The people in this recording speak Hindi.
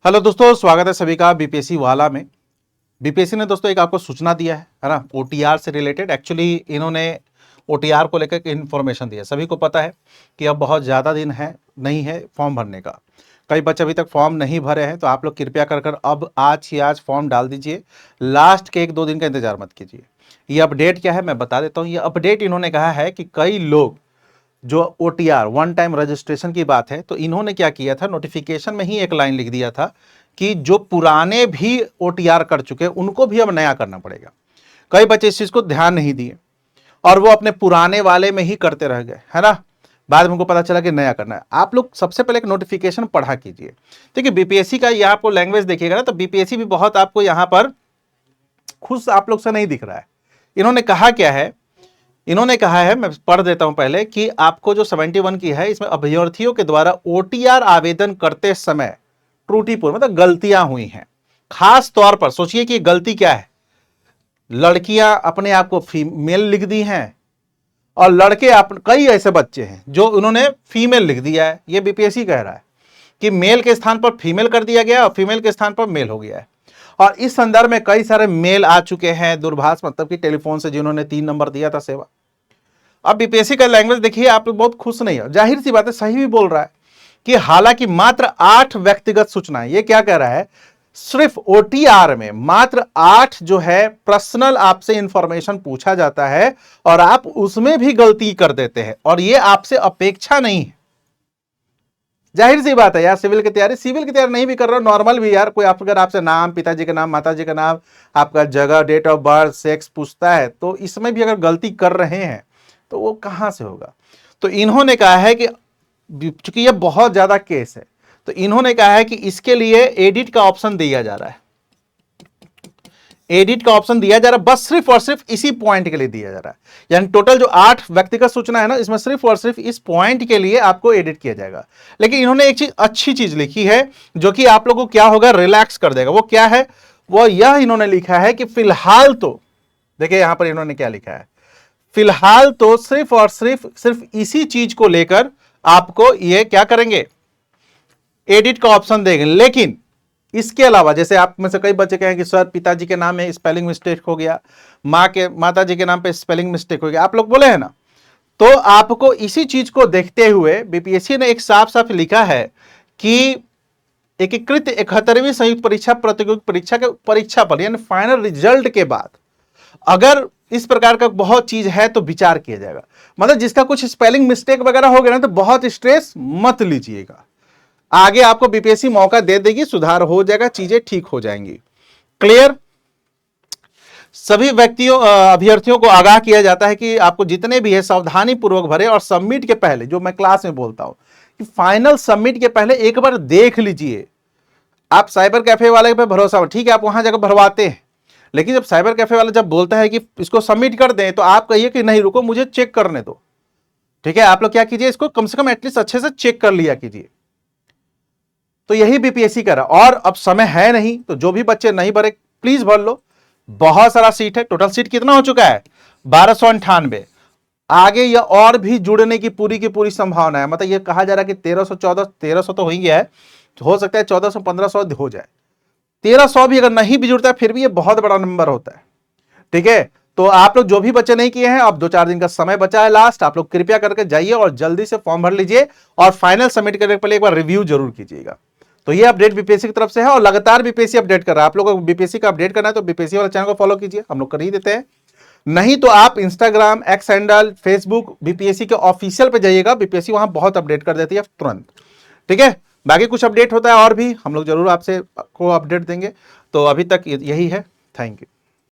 हेलो दोस्तों, स्वागत है सभी का बीपीएससी वाला में। बीपीएससी ने दोस्तों एक आपको सूचना दिया है ना, ओटीआर से रिलेटेड। एक्चुअली इन्होंने ओटीआर को लेकर इन्फॉर्मेशन दिया। सभी को पता है कि अब बहुत ज़्यादा दिन है नहीं है फॉर्म भरने का। कई बच्चे अभी तक फॉर्म नहीं भरे हैं, तो आप लोग कृपया कर अब आज ही आज फॉर्म डाल दीजिए। लास्ट के 1-2 दिन का इंतजार मत कीजिए। ये अपडेट क्या है मैं बता देता हूँ। ये अपडेट इन्होंने कहा है कि कई लोग जो ओटीआर वन टाइम रजिस्ट्रेशन की बात है, तो इन्होंने क्या किया था, नोटिफिकेशन में ही एक लाइन लिख दिया था कि जो पुराने भी ओटीआर कर चुके उनको भी अब नया करना पड़ेगा। कई बच्चे इस चीज को ध्यान नहीं दिए और वो अपने पुराने वाले में ही करते रह गए, है ना। बाद में उनको पता चला कि नया करना है। आप लोग सबसे पहले एक नोटिफिकेशन पढ़ा कीजिए। देखिए बीपीएससी का यहाँ आपको लैंग्वेज देखिएगा ना, तो बीपीएससी भी बहुत आपको यहाँ पर खुश आप लोग से नहीं दिख रहा है। इन्होंने कहा क्या है, इन्होंने कहा है, मैं पढ़ देता हूं पहले, कि आपको जो 71 की है इसमें अभ्यर्थियों के द्वारा ओटीआर आवेदन करते समय त्रुटिपूर्ण मतलब गलतियां हुई हैं। खास तौर पर सोचिए कि गलती क्या है। लड़कियां अपने आप को फीमेल लिख दी हैं और लड़के कई ऐसे बच्चे हैं जो उन्होंने फीमेल लिख दिया है। यह बीपीएससी कह रहा है कि मेल के स्थान पर फीमेल कर दिया गया और फीमेल के स्थान पर मेल हो गया है। और इस संदर्भ में कई सारे मेल आ चुके हैं दूरभाष मतलब कि टेलीफोन से, जिन्होंने 3 नंबर दिया था सेवा। अब बीपीएससी का लैंग्वेज देखिए, आप लोग बहुत खुश नहीं हो। जाहिर सी बात है, सही भी बोल रहा है कि हालांकि मात्र 8 व्यक्तिगत सूचनाएं, ये क्या कह रहा है, सिर्फ ओटीआर में मात्र 8 जो है पर्सनल आपसे इंफॉर्मेशन पूछा जाता है और आप उसमें भी गलती कर देते हैं और ये आपसे अपेक्षा नहीं है। जाहिर सी बात है यार, सिविल की तैयारी नहीं भी कर रहा, नॉर्मल भी यार, कोई अगर आपसे नाम, पिताजी का नाम, माताजी का नाम, आपका जगह, डेट ऑफ बर्थ, सेक्स पूछता है, तो इसमें भी अगर गलती कर रहे हैं तो वो कहां से होगा। तो इन्होंने कहा है कि चूंकि ये बहुत ज्यादा केस है, तो इन्होंने कहा है कि इसके लिए एडिट का ऑप्शन दिया जा रहा है। एडिट का ऑप्शन दिया जा रहा है, बस सिर्फ और सिर्फ इसी पॉइंट के लिए दिया जा रहा है। यानी टोटल जो 8 व्यक्तिगत सूचना है ना, इसमें सिर्फ और सिर्फ इस पॉइंट के लिए आपको एडिट किया जाएगा। लेकिन इन्होंने एक चीज अच्छी चीज लिखी है जो कि आप लोगों को क्या होगा, रिलैक्स कर देगा। वो क्या है, वो यह इन्होंने लिखा है कि फिलहाल तो देखिए यहां पर इन्होंने क्या लिखा है, फिलहाल तो सिर्फ और सिर्फ इसी चीज को लेकर आपको ये क्या करेंगे, एडिट का ऑप्शन देंगे। लेकिन इसके अलावा, जैसे आप में से कई बच्चे कहें कि सर पिताजी के नाम में स्पेलिंग मिस्टेक हो गया, माताजी के नाम पे स्पेलिंग मिस्टेक हो गया, आप लोग बोले हैं ना, तो आपको इसी चीज को देखते हुए बीपीएससी ने एक साफ साफ लिखा है कि एकीकृत 71वीं संयुक्त परीक्षा प्रतियोगिता परीक्षा के परीक्षा पर यानी फाइनल रिजल्ट के बाद अगर इस प्रकार का बहुत चीज है तो विचार किया जाएगा। मतलब जिसका कुछ स्पेलिंग मिस्टेक वगैरह हो गया ना, तो बहुत स्ट्रेस मत लीजिएगा। आगे आपको बीपीएससी मौका दे देगी, सुधार हो जाएगा, चीजें ठीक हो जाएंगी। क्लियर। सभी अभ्यर्थियों को आगाह किया जाता है कि आपको जितने भी है सावधानी पूर्वक भरे और सबमिट के पहले, जो मैं क्लास में बोलता हूं कि फाइनल सबमिट के पहले एक बार देख लीजिए। आप साइबर कैफे वाले पे भरोसा, ठीक है, आप वहां जाकर भरवाते हैं, लेकिन जब साइबर कैफे वाला जब बोलता है कि इसको सबमिट कर दें, तो आप कहिए कि नहीं रुको, मुझे चेक करने दो। ठीक है, आप लोग क्या कीजिए, इसको कम से कम एटलीस्ट अच्छे से चेक कर लिया कीजिए। तो यही बीपीएससी कर रहा। और अब समय है नहीं, तो जो भी बच्चे नहीं भरे प्लीज भर लो। बहुत सारा सीट है, टोटल सीट कितना हो चुका है, 1298। आगे यह और भी जुड़ने की पूरी संभावना है। मतलब यह कहा जा रहा है कि 1300 तो हो ही गया है, हो सकता है 1400 1500 हो जाए। 1300 भी अगर नहीं भी जुड़ता है फिर भी ये बहुत बड़ा नंबर होता है। ठीक है, तो आप लोग जो भी बच्चे नहीं किए हैं, अब 2-4 दिन का समय बचा है लास्ट, आप लोग कृपया करके जाइए और जल्दी से फॉर्म भर लीजिए और फाइनल सबमिट करने के पहले एक बार रिव्यू जरूर कीजिएगा। तो ये अपडेट बीपीएससी की तरफ से है और लगातार बीपीएससी अपडेट कर रहा है। आप लोगों को बीपीएससी का अपडेट करना है तो बीपीएससी वाला चैनल को फॉलो कीजिए, हम लोग कर ही देते हैं। नहीं तो आप Instagram, x handle, Facebook BPSC के ऑफिशियल पे जाइएगा, बीपीएससी वहां बहुत अपडेट कर देती है तुरंत। ठीक है, बाकी कुछ अपडेट होता है और भी हम लोग जरूर आपसे को अपडेट देंगे। तो अभी तक यही है, थैंक यू।